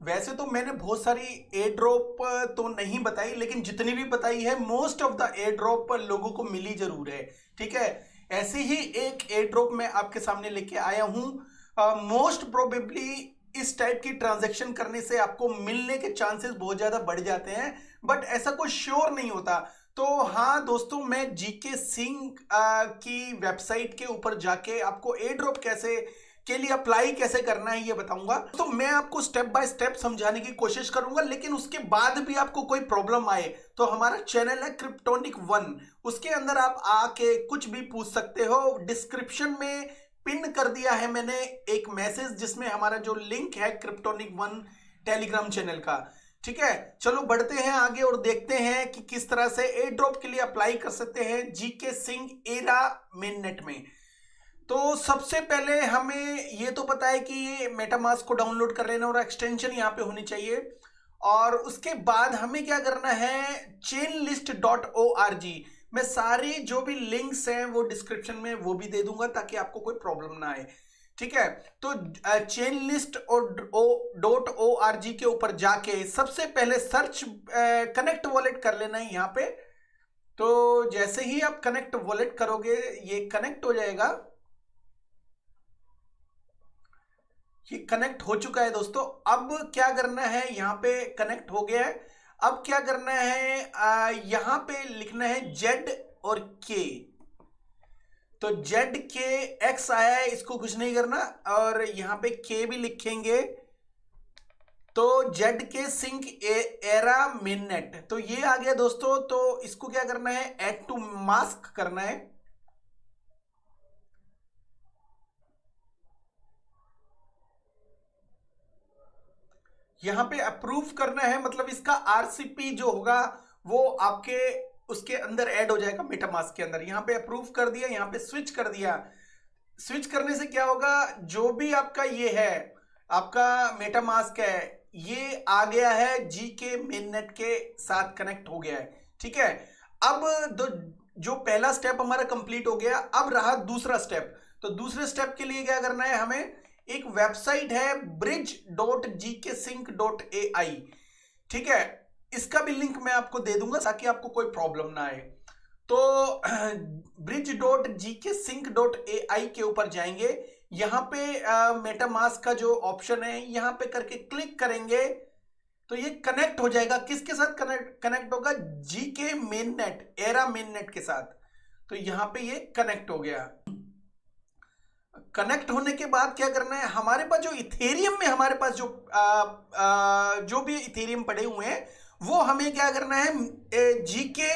वैसे तो मैंने बहुत सारी एयर ड्रॉप तो नहीं बताई, लेकिन जितनी भी बताई है most of the air drop लोगों को मिली जरूर है। ठीक है, ऐसे ही एक एयर ड्रॉप मैं आपके सामने लेके आया हूँ। मोस्ट प्रोबेबली इस टाइप की ट्रांजैक्शन करने से आपको मिलने के चांसेस बहुत ज्यादा बढ़ जाते हैं, बट ऐसा कोई श्योर नहीं होता। तो हाँ दोस्तों, मैं जीके सिंह की वेबसाइट के ऊपर जाके आपको एयर ड्रॉप कैसे के लिए अप्लाई कैसे करना है ये बताऊंगा। तो मैं आपको स्टेप बाय स्टेप समझाने की कोशिश करूंगा, लेकिन उसके बाद भी आपको कोई प्रॉब्लम आए तो हमारा चैनल है क्रिप्टोनिक वन, उसके अंदर आप आके कुछ भी पूछ सकते हो। डिस्क्रिप्शन में पिन कर दिया है मैंने एक मैसेज जिसमें हमारा जो लिंक है क्रिप्टोनिक वन टेलीग्राम चैनल का। ठीक है, चलो बढ़ते हैं आगे और देखते हैं कि किस तरह से एयर ड्रॉप के लिए अप्लाई कर सकते हैं जीके सिंह एरा मेननेट में। तो सबसे पहले हमें ये तो पता है कि ये मेटामास्क को डाउनलोड कर लेना और एक्सटेंशन यहाँ पे होनी चाहिए। और उसके बाद हमें क्या करना है, chainlist.org। मैं सारी जो भी लिंक्स हैं वो डिस्क्रिप्शन में वो भी दे दूंगा ताकि आपको कोई प्रॉब्लम ना आए। ठीक है, तो chainlist.org के ऊपर जाके सबसे पहले सर्च कनेक्ट वॉलेट कर लेना है यहाँ पे। तो जैसे ही आप कनेक्ट वॉलेट करोगे ये कनेक्ट हो जाएगा। ये कनेक्ट हो चुका है दोस्तों। अब क्या करना है, यहाँ पे कनेक्ट हो गया है। अब क्या करना है, यहाँ पे लिखना है जेड और के। तो जेड के एक्स आया है, इसको कुछ नहीं करना, और यहाँ पे के भी लिखेंगे। तो जेड के सिंक एरा मेननेट, तो ये आ गया दोस्तों। तो इसको क्या करना है, ऐड टू मास्क करना है। यहां पे अप्रूव करना है, मतलब इसका आरसीपी जो होगा वो आपके उसके अंदर ऐड हो जाएगा मेटामास्क के अंदर। यहां पे अप्रूव कर दिया, यहां पे स्विच कर दिया। स्विच करने से क्या होगा, जो भी आपका ये है आपका मेटामास्क है ये आ गया है जीके मेननेट के साथ कनेक्ट हो गया है। ठीक है, अब जो पहला स्टेप हमारा कंप्लीट हो गया, अब रहा दूसरा स्टेप। तो दूसरे स्टेप के लिए क्या करना है, हमें एक वेबसाइट है bridge.gksync.ai। ठीक है, इसका भी लिंक मैं आपको दे दूंगा ताकि आपको कोई प्रॉब्लम ना आए। तो bridge.gksync.ai के ऊपर जाएंगे, यहां पे मेटामास्क का जो ऑप्शन है यहां पे करके क्लिक करेंगे तो ये कनेक्ट हो जाएगा। किसके साथ कनेक्ट होगा, जीके मेननेट एरा मेननेट के साथ। तो यहां पे ये कनेक्ट हो गया। कनेक्ट होने के बाद क्या करना है, हमारे पास जो इथेरियम में हमारे पास जो भी इथेरियम पड़े हुए हैं वो हमें क्या करना है, जीके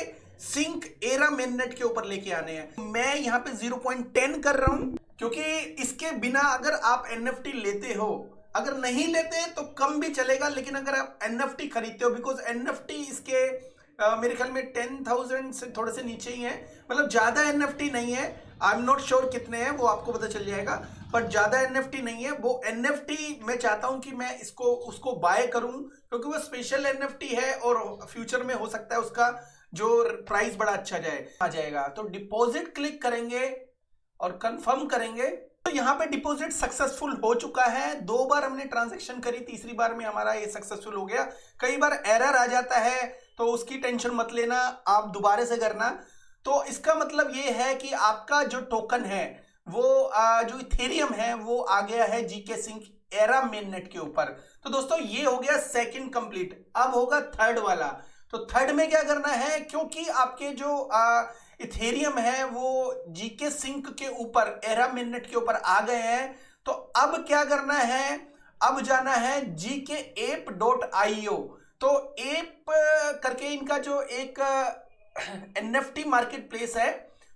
सिंक एरा मेननेट के ऊपर लेके आने हैं। मैं यहाँ पे 0.10 कर रहा हूं क्योंकि इसके बिना अगर आप एनएफटी लेते हो, अगर नहीं लेते तो कम भी चलेगा, लेकिन अगर आप एनएफटी खरीदते हो, बिकॉज एनएफटी इसके मेरे ख्याल में 10,000 से थोड़े से नीचे ही है, मतलब ज्यादा एनएफटी नहीं है। आई एम नॉट श्योर कितने हैं वो आपको पता चल जाएगा, बट ज्यादा एनएफटी नहीं है। वो एनएफटी मैं चाहता हूं कि मैं इसको उसको बाय करूं क्योंकि वो स्पेशल एनएफटी है और फ्यूचर में हो सकता है उसका जो प्राइस बड़ा अच्छा आ जाएगा। तो डिपॉजिट क्लिक करेंगे और कंफर्म करेंगे। तो यहाँ पे डिपॉजिट सक्सेसफुल हो चुका है। 2 बार हमने ट्रांजैक्शन करी, तीसरी बार में हमारा ये सक्सेसफुल हो गया। कई बार एरर आ जाता है तो उसकी टेंशन मत लेना, आप दोबारा से करना। तो इसका मतलब ये है कि आपका जो टोकन है वो जो इथेरियम है वो आ गया है जीके सिंक एरा मेननेट के ऊपर। तो दोस्तों ये हो गया सेकंड कंप्लीट। अब होगा थर्ड वाला। तो थर्ड में क्या करना है, क्योंकि आपके जो इथेरियम है वो जीके सिंक के ऊपर एरा मेननेट के ऊपर आ गए हैं, तो अब क्या करना है, अब जाना है gkape.io। तो एप करके इनका जो एक एनएफटी मार्केट प्लेस है,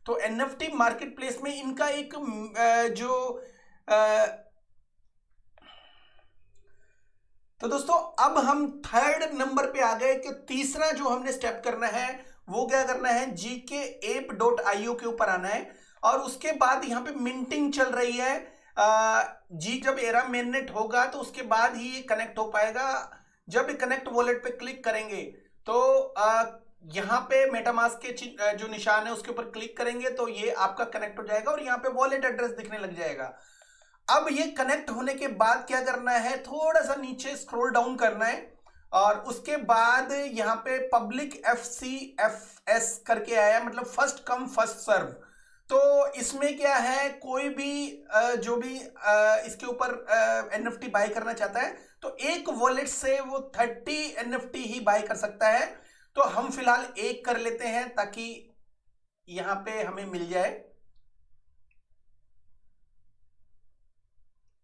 तो एनएफटी मार्केट प्लेस में इनका एक जो तो दोस्तों अब हम थर्ड नंबर पे आ गए कि तीसरा जो हमने स्टेप करना है वो क्या करना है, gkape.io के ऊपर आना है। और उसके बाद यहाँ पे मिंटिंग चल रही है। जी जब एरा मेननेट होगा तो उसके बाद ही ये कनेक्ट हो पाएगा। जब कनेक्ट वॉलेट पे क्लिक करेंगे तो यहाँ पे मेटामास्क के जो निशान है उसके ऊपर क्लिक करेंगे तो ये आपका कनेक्ट हो जाएगा और यहाँ पे वॉलेट एड्रेस दिखने लग जाएगा। अब ये कनेक्ट होने के बाद क्या करना है, थोड़ा सा नीचे स्क्रॉल डाउन करना है और उसके बाद यहाँ पे पब्लिक FCFS करके आया, मतलब फर्स्ट कम फर्स्ट सर्व। तो इसमें क्या है, कोई भी जो भी इसके ऊपर NFT बाय करना चाहता है तो एक वॉलेट से वो 30 NFT ही बाय कर सकता है। तो हम फिलहाल एक कर लेते हैं ताकि यहां पे हमें मिल जाए।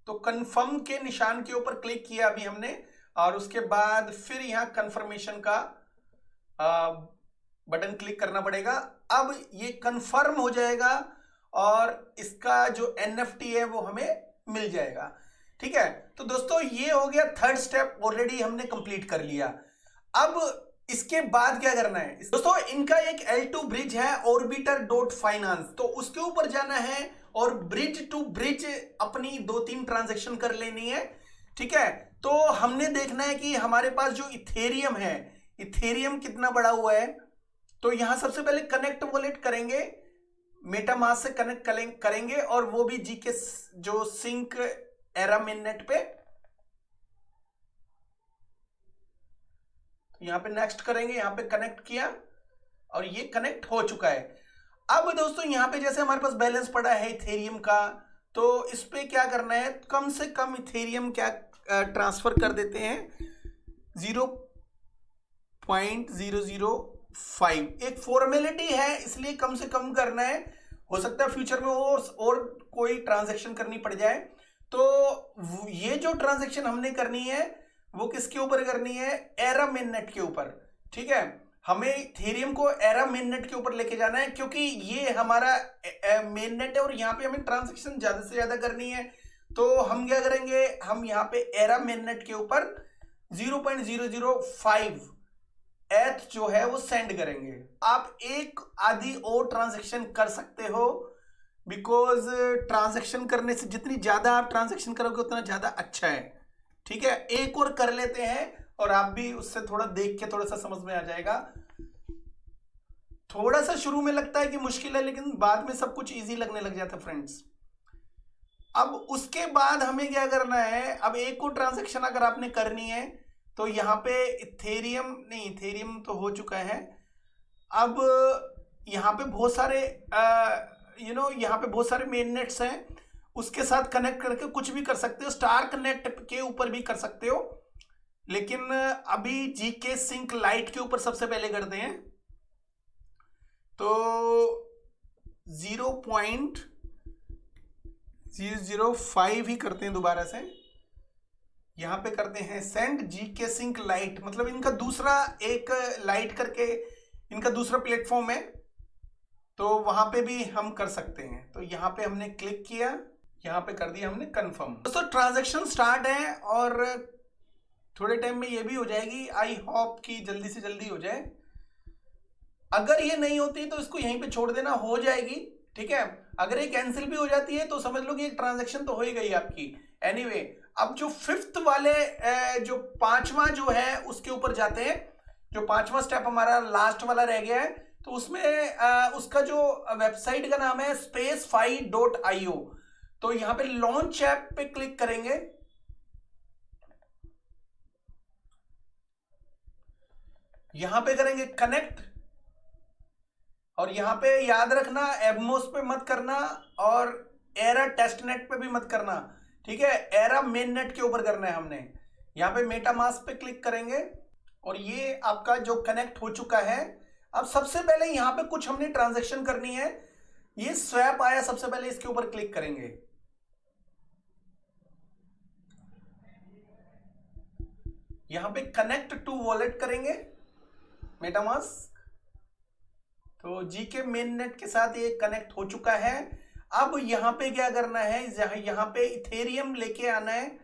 तो कंफर्म के निशान के ऊपर क्लिक किया अभी हमने और उसके बाद फिर यहां कंफर्मेशन का बटन क्लिक करना पड़ेगा। अब ये कंफर्म हो जाएगा और इसका जो NFT है वो हमें मिल जाएगा। ठीक है, तो दोस्तों ये हो गया थर्ड स्टेप, ऑलरेडी हमने कंप्लीट कर लिया। अब इसके बाद क्या करना है दोस्तों, इनका एक L2 ब्रिज है orbiter.finance, तो उसके ऊपर जाना है और ब्रिज टू ब्रिज अपनी 2-3 ट्रांजैक्शन कर लेनी है। ठीक है, तो हमने देखना है कि हमारे पास जो इथेरियम है, इथेरियम कितना बड़ा हुआ है। तो यहां सबसे पहले कनेक्ट वॉलेट करेंगे, मेटामास्क से कनेक्ट करेंगे और वो भी जीके जो सिंक एरा मेननेट पे। तो यहां पे नेक्स्ट करेंगे, यहां पे कनेक्ट किया और ये कनेक्ट हो चुका है। अब दोस्तों यहां पे जैसे हमारे पास बैलेंस पड़ा है इथेरियम का, तो इस पे क्या करना है, कम से कम इथेरियम क्या ट्रांसफर कर देते हैं 0.005। एक फॉर्मेलिटी है इसलिए कम से कम करना है, हो सकता है फ्यूचर में और कोई ट्रांजैक्शन करनी पड़ जाए। तो ये जो ट्रांजैक्शन हमने करनी है वो किसके ऊपर करनी है, एरा मेननेट के ऊपर। ठीक है, हमें इथेरियम को एरा मेननेट के ऊपर लेके जाना है क्योंकि ये हमारा मेननेट है और यहाँ पे हमें ट्रांजैक्शन ज्यादा से ज्यादा करनी है। तो हम क्या करेंगे, हम यहाँ पे एरा मेननेट के ऊपर 0.005 एथ जो है वो सेंड करेंगे। आप एक आधी और ट्रांजैक्शन कर सकते हो, बिकॉज ट्रांजैक्शन करने से जितनी ज्यादा आप ट्रांजैक्शन करोगे उतना ज्यादा अच्छा है। ठीक है, एक और कर लेते हैं और आप भी उससे थोड़ा देख के थोड़ा सा समझ में आ जाएगा। थोड़ा सा शुरू में लगता है कि मुश्किल है लेकिन बाद में सब कुछ इजी लगने लग जाता है फ्रेंड्स। अब उसके बाद हमें क्या करना है, अब एक और ट्रांजैक्शन अगर आपने करनी है तो यहाँ पे इथेरियम नहीं, इथेरियम तो हो चुका है। अब यहाँ पे बहुत सारे यहाँ पे बहुत सारे मेन नेट्स हैं, उसके साथ कनेक्ट करके कुछ भी कर सकते हो, स्टार कनेक्ट के ऊपर भी कर सकते हो। लेकिन अभी जीके सिंक लाइट के ऊपर सबसे पहले करते हैं। तो 0.005 ही करते हैं दोबारा से, यहां पे करते हैं सेंड जीके सिंक लाइट, मतलब इनका दूसरा एक लाइट करके इनका दूसरा प्लेटफॉर्म है, तो वहां पे भी हम कर सकते हैं। तो यहां पे हमने क्लिक किया, यहां पे कर दिया हमने कंफर्म। दोस्तों ट्रांजैक्शन स्टार्ट है और थोड़े टाइम में ये भी हो जाएगी, आई होप कि जल्दी से जल्दी हो जाए। अगर ये नहीं होती तो इसको यहीं पे छोड़ देना, हो जाएगी। ठीक है, अगर ये कैंसिल भी हो जाती है तो समझ लो कि एक ट्रांजैक्शन तो हो ही गई आपकी। एनीवे, अब जो फिफ्थ वाले जो पांचवा जो है उसके ऊपर जाते हैं। जो पांचवा स्टेप हमारा लास्ट वाला रह गया है, तो उसमें उसका जो वेबसाइट का नाम है spacefy.io। तो यहां पे लॉन्च ऐप पे क्लिक करेंगे, यहां पे करेंगे कनेक्ट और यहां पे याद रखना एबमोस पे मत करना और एरा टेस्टनेट पे भी मत करना। ठीक है, एरा मेन नेट के ऊपर करना है हमने। यहां पे मेटामास्क पे क्लिक करेंगे और ये आपका जो कनेक्ट हो चुका है। अब सबसे पहले यहां पे कुछ हमने ट्रांजैक्शन करनी है, ये स्वैप आया, सबसे पहले इसके ऊपर क्लिक करेंगे। यहां पे कनेक्ट टू वॉलेट करेंगे मेटामास्क, तो जीके मेन नेट के साथ ये कनेक्ट हो चुका है। अब यहां पे क्या करना है, यहां पे इथेरियम लेके आना है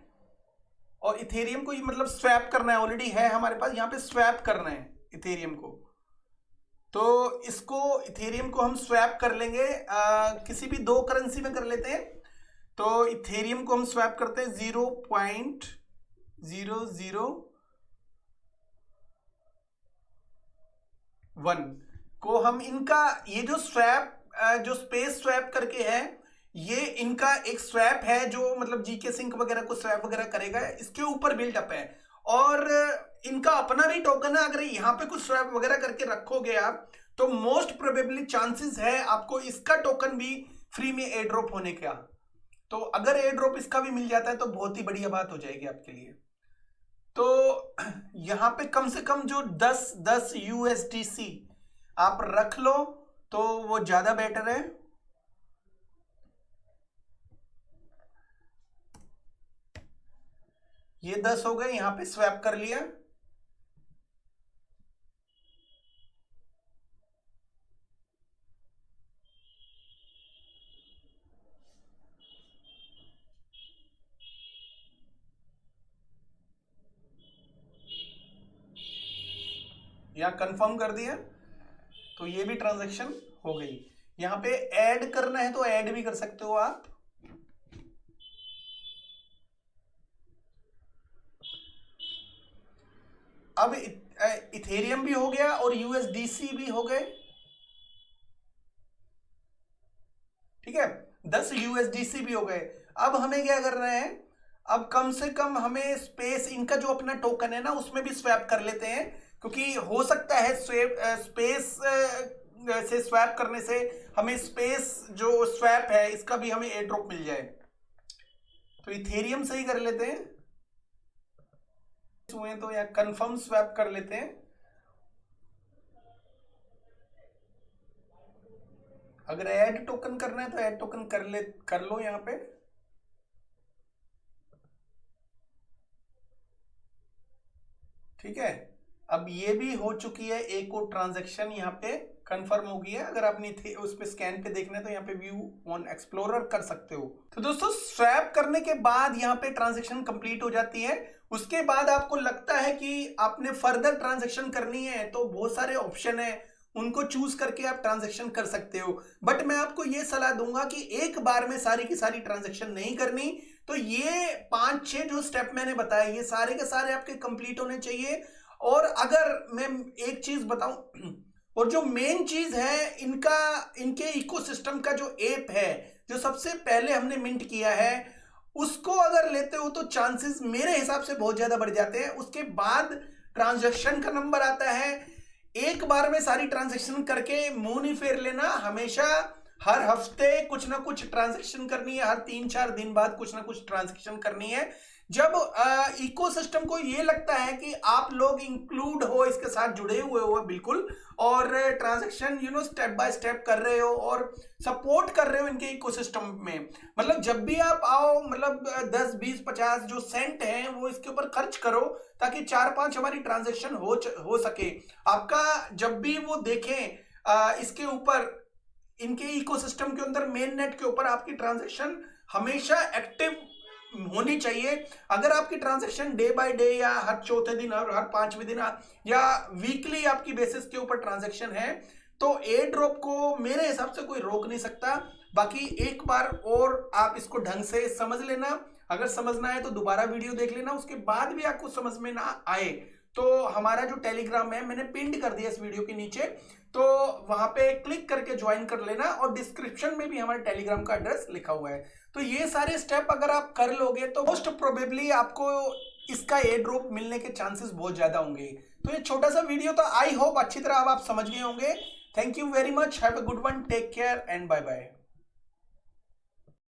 और इथेरियम को मतलब स्वैप करना है, ऑलरेडी है हमारे पास, यहां पे स्वैप करना है इथेरियम को। तो इसको इथेरियम को हम स्वैप कर लेंगे, किसी भी दो करेंसी में कर लेते हैं। तो इथेरियम को हम स्वैप करते हैं 0.001 को हम इनका ये जो स्वैप जो स्पेस स्वैप करके है ये इनका एक स्वैप है जो मतलब जीके सिंक वगैरह को स्वैप वगैरह करेगा, इसके ऊपर बिल्डअप है। और इनका अपना भी टोकन है, अगर यहाँ पे कुछ स्वैप वगैरह करके रखोगे आप तो मोस्ट प्रोबेबली चांसेस है आपको इसका टोकन भी फ्री में एयर ड्रॉप होने का। तो अगर एयर ड्रॉप इसका भी मिल जाता है तो बहुत ही बढ़िया बात हो जाएगी आपके लिए। तो यहाँ पे कम से कम जो 10 USDC आप रख लो तो वो ज्यादा बेटर है। ये 10 हो गए, यहां पे स्वैप कर लिया। यहां कंफर्म कर दिया तो ये भी ट्रांजैक्शन हो गई। यहां पे ऐड करना है तो ऐड भी कर सकते हो आप। अब इथेरियम भी हो गया और USDC भी हो गए, ठीक है, 10 USDC भी हो गए। अब हमें क्या करना है, अब कम से कम हमें स्पेस, इनका जो अपना टोकन है ना उसमें भी स्वैप कर लेते हैं, क्योंकि हो सकता है स्पेस से स्वैप करने से हमें स्पेस जो स्वैप है इसका भी हमें एयर ड्रॉप मिल जाए। तो इथेरियम से ही कर लेते हैं, हुए तो या कंफर्म स्वैप कर लेते हैं। अगर ऐड टोकन करना है तो ऐड टोकन कर लो यहां पे। ठीक है, अब ये भी हो चुकी है, एक और ट्रांजैक्शन यहाँ पे कंफर्म हो गई है। अगर आपने उस पे स्कैन पे देखना है तो यहाँ पे व्यू ऑन एक्सप्लोरर कर सकते हो। तो दोस्तों स्वैप करने के बाद यहाँ पे ट्रांजैक्शन कंप्लीट हो जाती है। उसके बाद आपको लगता है कि आपने फर्दर ट्रांजैक्शन करनी है तो बहुत सारे ऑप्शन है, उनको चूज करके आप ट्रांजैक्शन कर सकते हो। बट मैं आपको ये सलाह दूंगा कि एक बार में सारी की सारी ट्रांजैक्शन नहीं करनी। तो ये 5-6 जो स्टेप मैंने बताए ये सारे के सारे आपके कंप्लीट होने चाहिए। और अगर मैं एक चीज बताऊं, और जो मेन चीज है इनके इकोसिस्टम का जो ऐप है जो सबसे पहले हमने मिंट किया है, उसको अगर लेते हो तो चांसेस मेरे हिसाब से बहुत ज्यादा बढ़ जाते हैं। उसके बाद ट्रांजैक्शन का नंबर आता है। एक बार में सारी ट्रांजैक्शन करके मुंह नहीं फेर लेना, हमेशा हर हफ्ते कुछ ना कुछ ट्रांजैक्शन करनी है, हर 3-4 दिन बाद कुछ ना कुछ ट्रांजैक्शन करनी है। जब इकोसिस्टम को ये लगता है कि आप लोग इंक्लूड हो, इसके साथ जुड़े हुए हो बिल्कुल, और ट्रांजैक्शन स्टेप बाय स्टेप कर रहे हो और सपोर्ट कर रहे हो इनके इकोसिस्टम में, मतलब जब भी आप आओ मतलब 10, 20, 50 जो सेंट हैं वो इसके ऊपर खर्च करो ताकि 4-5 हमारी ट्रांजैक्शन हो सके। आपका जब भी वो देखें इसके ऊपर, इनके इकोसिस्टम के अंदर मेन नेट के ऊपर आपकी ट्रांजैक्शन हमेशा एक्टिव होनी चाहिए। अगर आपकी ट्रांजैक्शन डे बाय डे या हर चौथे दिन और हर 5वें दिन या वीकली आपकी बेसिस के ऊपर ट्रांजैक्शन है तो एयर ड्रॉप को मेरे हिसाब से कोई रोक नहीं सकता। बाकी एक बार और आप इसको ढंग से समझ लेना, अगर समझना है तो दोबारा वीडियो देख लेना, उसके बाद भी आपको समझ में ना आए तो हमारा जो टेलीग्राम है मैंने पिंड कर दिया इस वीडियो के नीचे, तो वहां पे क्लिक करके ज्वाइन कर लेना और डिस्क्रिप्शन में भी हमारे टेलीग्राम का एड्रेस लिखा हुआ है। तो ये सारे स्टेप अगर आप कर लोगे तो मोस्ट प्रोबेबली आपको इसका एयर ड्रॉप मिलने के चांसेस बहुत ज्यादा होंगे। तो ये छोटा सा वीडियो था, आई होप अच्छी तरह अब आप समझ गए होंगे। Thank you very much, have a good one, take care and bye bye.